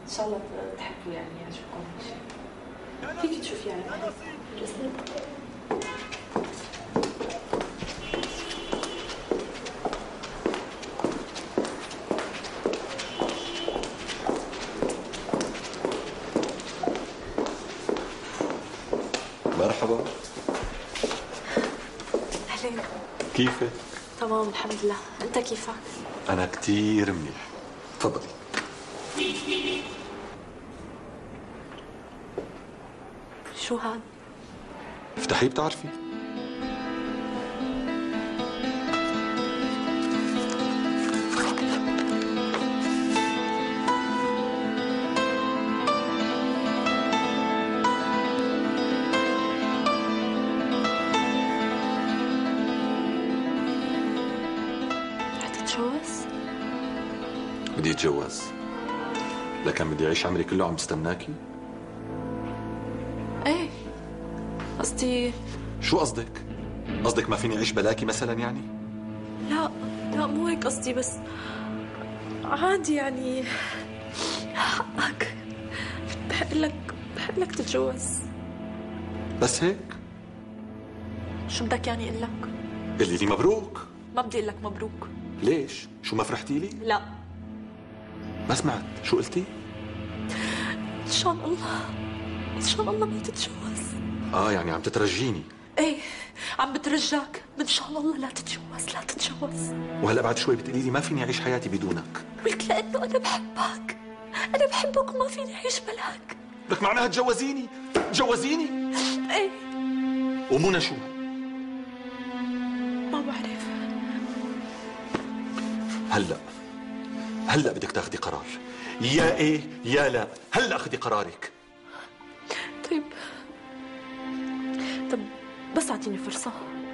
ان شاء الله تحبوا يعني يعجبكم هالشيء. فيك تشوفي يعني مرحبا. اهلين. كيفك؟ تمام الحمد لله، انت كيفك؟ انا كثير منيح. تفضلي. شو هاد؟ افتحيه بتعرفي. رح تتجوز؟ بدي اتجوز، لكن بدي اعيش عمري كله عم بستناكي. ايه قصدي. شو قصدك؟ قصدك ما فيني اعيش بلاكي مثلا يعني؟ لا لا مو هيك قصدي، بس عادي يعني حقك، بحق لك تتجوز. بس هيك؟ شو بدك يعني اقول لك؟ قولي لي مبروك. ما بدي اقول لك مبروك. ليش؟ شو ما فرحتي لي؟ لا. ما سمعت، شو قلتي؟ ان شاء الله ما تتجوز. يعني عم تترجيني. ايه عم بترجاك، ان شاء الله لا تتجوز. وهلا بعد شوي بتقولي لي ما فيني اعيش حياتي بدونك. ولك لانه انا بحبك وما فيني اعيش بلاك. لك معناها تجوزيني. ايه. ومنى شو؟ ما بعرف. هلا بدك تاخدي قرار، يا ايه يا لا. هلا اخدي قرارك. طيب بس اعطيني فرصة.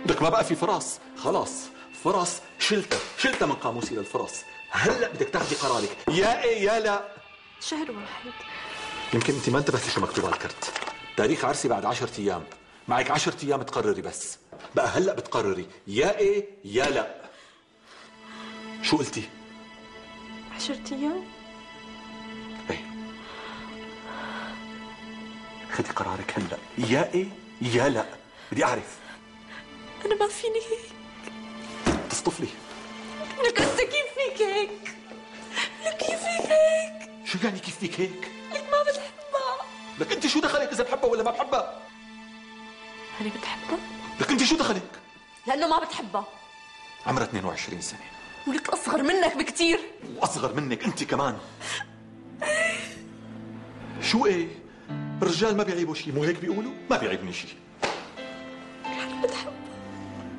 لك ما بقى في فرص، خلاص فرص شلتها من قاموسي للفرص. هلا بدك تاخدي قرارك، يا ايه يا لا. شهر واحد. يمكن انت ما انتبهتي شو مكتوب على الكرت. تاريخ عرسي بعد 10 ايام، معك 10 ايام تقرري. بس بقى هلا بتقرري يا ايه يا لا. شو قلتي؟ 10 ايام؟ ايه. خدي قرارك هلا، يا ايه يا لا. بدي اعرف. انا ما فيني هيك. تصطفلي. لك هسه كيف فيك هيك؟ لك كيف فيك هيك؟ شو يعني كيف فيك هيك؟ لك ما بتحبها. لك انت شو دخلك اذا بحبها ولا ما بحبها؟ أنا بتحبها؟ لك انت شو دخلك؟ لأنه ما بتحبها. عمرها 22 سنة. ولك أصغر منك بكتير. وأصغر منك أنت كمان. شو إيه؟ الرجال ما بيعيبوا شيء، مو هيك بيقولوا؟ ما بيعيبني شيء. أنا بتحبها.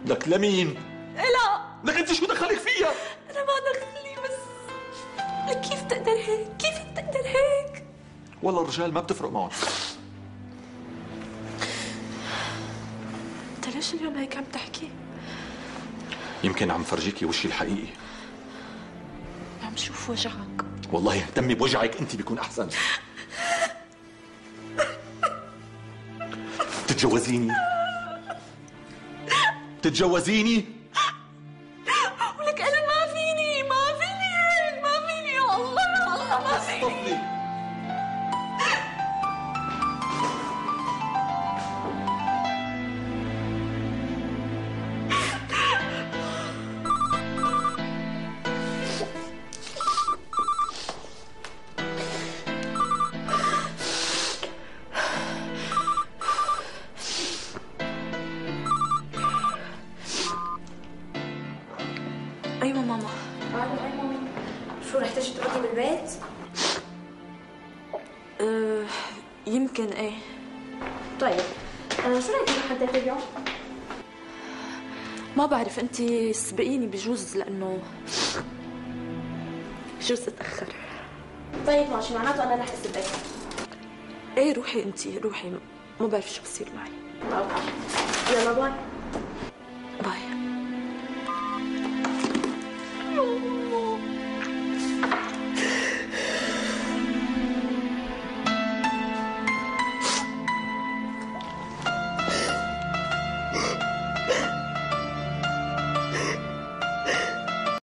لك لمين؟ لا. لك أنت شو دخلك فيها؟ أنا ما دخلي، بس لك كيف تقدر هيك؟ كيف تقدر هيك؟ والله الرجال ما بتفرق معهم. أنت ليش اليوم هيك عم تحكي؟ يمكن عم فرجيكي وشي الحقيقي. عم شوف وجعك. والله اهتمي بوجعك انت بيكون احسن. تتجوزيني؟ ولك انا ما فيني هيك، ما فيني يا الله ما فيني. ايوه ماما. هاي ماما، شو رح تجي تقعدي بالبيت؟ يمكن ايه. طيب شو رايك نحدد اليوم؟ ما بعرف، انت سبقيني بجوز، لانه بجوز اتاخر. طيب ماشي، معناته انا رح اسبقك. ايه روحي انت روحي، ما بعرف شو بصير معي. اوكي يلا باي.